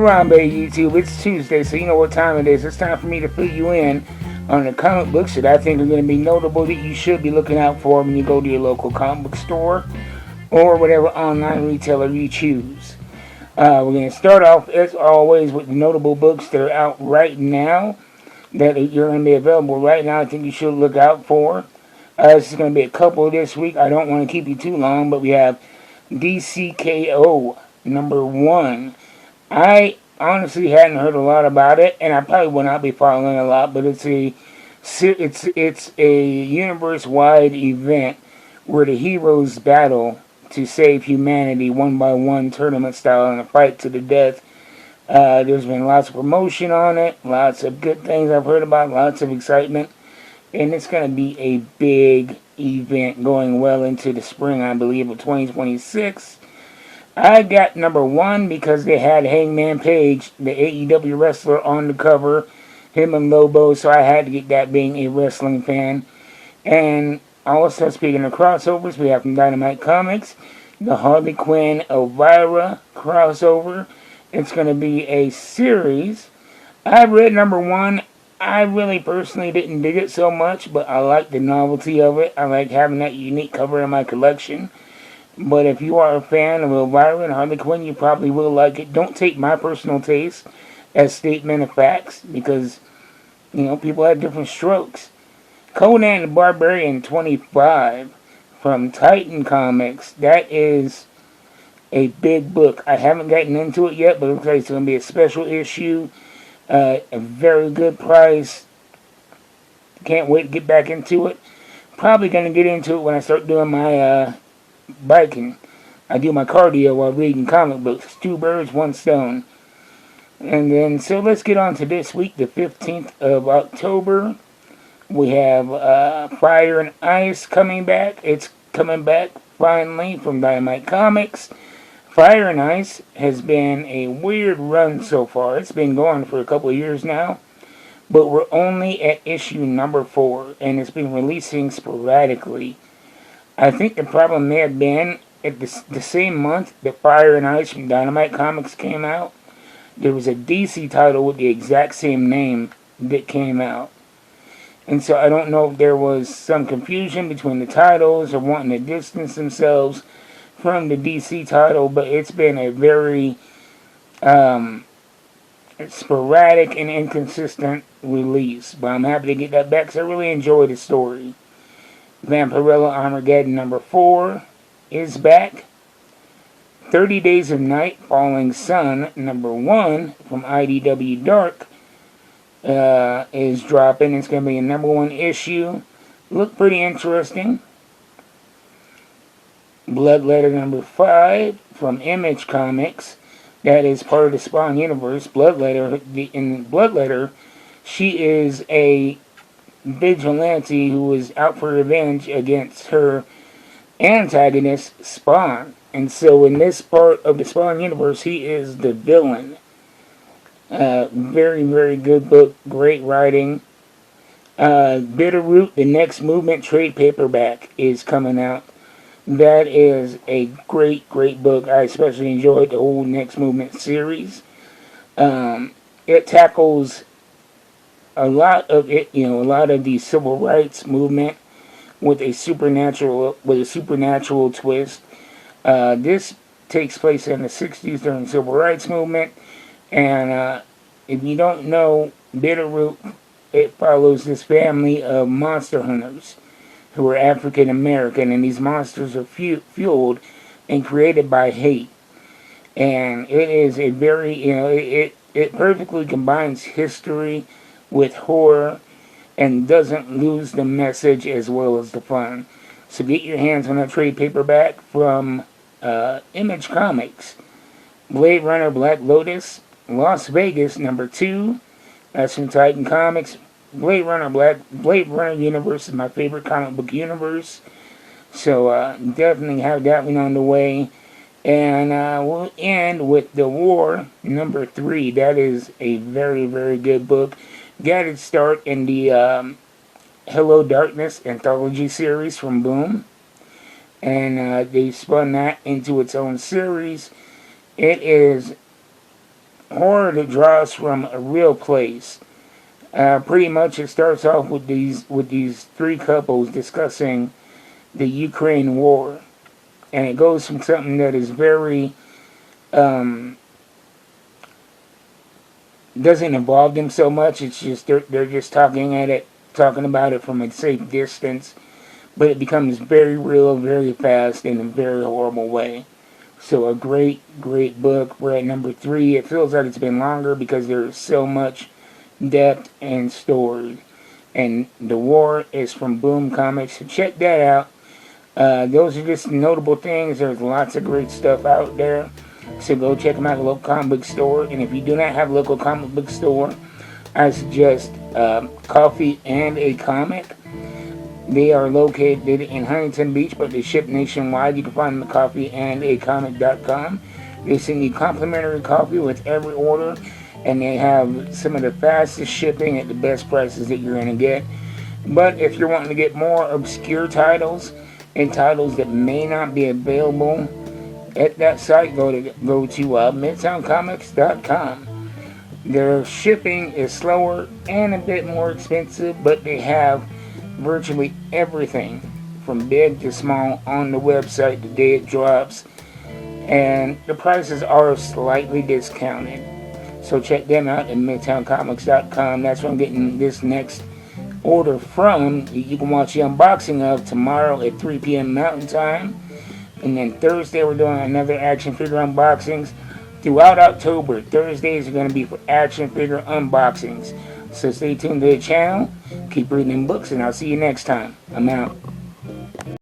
Harambe YouTube. It's Tuesday, so you know what time it is. It's time for me to fill you in on the comic books that I think are going to be notable that you should be looking out for when you go to your local comic book store or whatever online retailer you choose. We're going to start off, as always, with the notable books that are out right now that you're going to be available right now. I think you should look out for. This is going to be a couple this week. I don't want to keep you too long, but we have DCKO #1. I honestly hadn't heard a lot about it, and I probably will not be following a lot. But it's a universe-wide event where the heroes battle to save humanity one by one, tournament style, in a fight to the death. There's been lots of promotion on it, lots of good things I've heard about, lots of excitement, and it's going to be a big event going well into the spring, I believe, of 2026. I got #1 because they had Hangman Page, the AEW wrestler, on the cover, him and Lobo, so I had to get that, being a wrestling fan. And also, speaking of crossovers, we have from Dynamite Comics, the Harley Quinn Elvira crossover. It's going to be a series. I read #1. I really personally didn't dig it so much, but I like the novelty of it. I like having that unique cover in my collection. But if you are a fan of Elvira and Harley Quinn, you probably will like it. Don't take my personal taste as statement of facts, because, people have different strokes. Conan the Barbarian 25 from Titan Comics. That is a big book. I haven't gotten into it yet, but it looks like it's going to be a special issue. A very good price. Can't wait to get back into it. Probably going to get into it when I start doing my biking. I do my cardio while reading comic books. 2 birds, 1 stone. And then, so let's get on to this week, the 15th of October. We have Fire and Ice coming back. It's coming back finally from Dynamite Comics. Fire and Ice has been a weird run so far. It's been going for a couple of years now. But we're only at issue #4, and it's been releasing sporadically. I think the problem may have been at the same month that Fire and Ice from Dynamite Comics came out, there was a DC title with the exact same name that came out. And so I don't know if there was some confusion between the titles or wanting to distance themselves from the DC title, but it's been a very sporadic and inconsistent release. But I'm happy to get that back because I really enjoy the story. Vampirella Armageddon #4 is back. 30 Days of Night Falling Sun #1 from IDW Dark is dropping. It's going to be a #1 issue. Look pretty interesting. Bloodletter #5 from Image Comics. That is part of the Spawn universe. In Bloodletter, she is a vigilante who is out for revenge against her antagonist, Spawn. And so in this part of the Spawn universe, he is the villain. Very, very good book. Great writing. Bitterroot, the Next Movement trade paperback, is coming out. That is a great, great book. I especially enjoyed the whole Next Movement series. It tackles a lot of the civil rights movement with a supernatural twist. This takes place in the 60s during the civil rights movement, and if you don't know Bitterroot, it follows this family of monster hunters who are African American, and these monsters are fueled and created by hate. And it is a very, it perfectly combines history with horror and doesn't lose the message as well as the fun. So get your hands on a trade paperback from Image Comics. Blade Runner Black Lotus, Las Vegas #2. That's from Titan Comics. Blade Runner universe is my favorite comic book universe. So definitely have that one on the way. And we'll end with The War #3. That is a very, very good book. Got its start in the Hello Darkness anthology series from Boom. And they spun that into its own series. It is horror that draws from a real place. Pretty much, it starts off with these three couples discussing the Ukraine war, and it goes from something that is very doesn't involve them so much. It's just they're just talking about it from a safe distance, but it becomes very real, very fast, in a very horrible way. So a great, great book. We're at number 3. It feels like it's been longer because there's so much depth and story. And The War is from Boom Comics, so check that out. Those are just notable things. There's lots of great stuff out there. So go check them out at the local comic book store. And if you do not have a local comic book store, I suggest Coffee and a Comic. They are located in Huntington Beach, but they ship nationwide. You can find them at coffeeandacomic.com. They send you complimentary coffee with every order, and they have some of the fastest shipping at the best prices that you're going to get. But if you're wanting to get more obscure titles and titles that may not be available at that site, go to MidtownComics.com. Their shipping is slower and a bit more expensive, but they have virtually everything from big to small on the website the day it drops, and the prices are slightly discounted. So check them out at MidtownComics.com. That's where I'm getting this next order from. You can watch the unboxing of tomorrow at 3 p.m. Mountain Time. And then Thursday we're doing another action figure unboxings. Throughout October, Thursdays are going to be for action figure unboxings. So stay tuned to the channel, keep reading books, and I'll see you next time. I'm out.